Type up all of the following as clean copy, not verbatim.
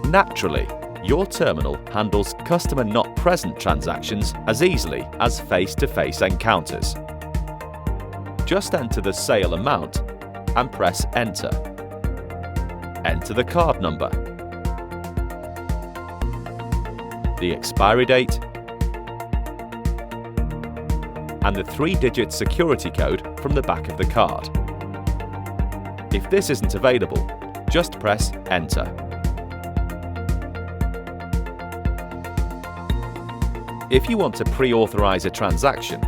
Naturally, your terminal handles customer not present transactions as easily as face-to-face encounters. Just enter the sale amount and press Enter. Enter the card number, the expiry date, and the 3-digit security code from the back of the card. If this isn't available, just press Enter. If you want to pre-authorize a transaction,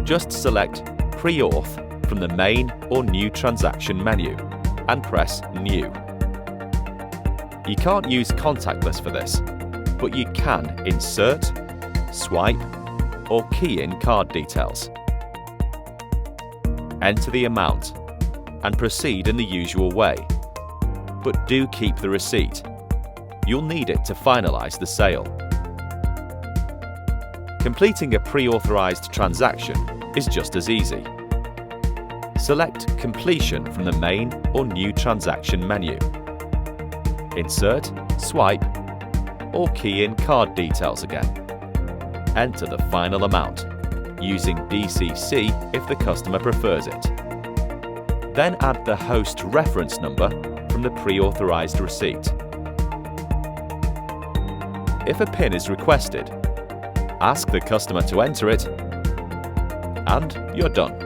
just select Pre-Auth from the Main or New Transaction menu and press New. You can't use contactless for this, but you can insert, swipe, or key in card details. Enter the amount and proceed in the usual way, but do keep the receipt. You'll need it to finalize the sale. Completing a pre-authorized transaction is just as easy. Select Completion from the Main or New Transaction menu. Insert, swipe, or key in card details again. Enter the final amount, using DCC if the customer prefers it. Then add the host reference number from the pre-authorized receipt. If a PIN is requested, ask the customer to enter it, and you're done.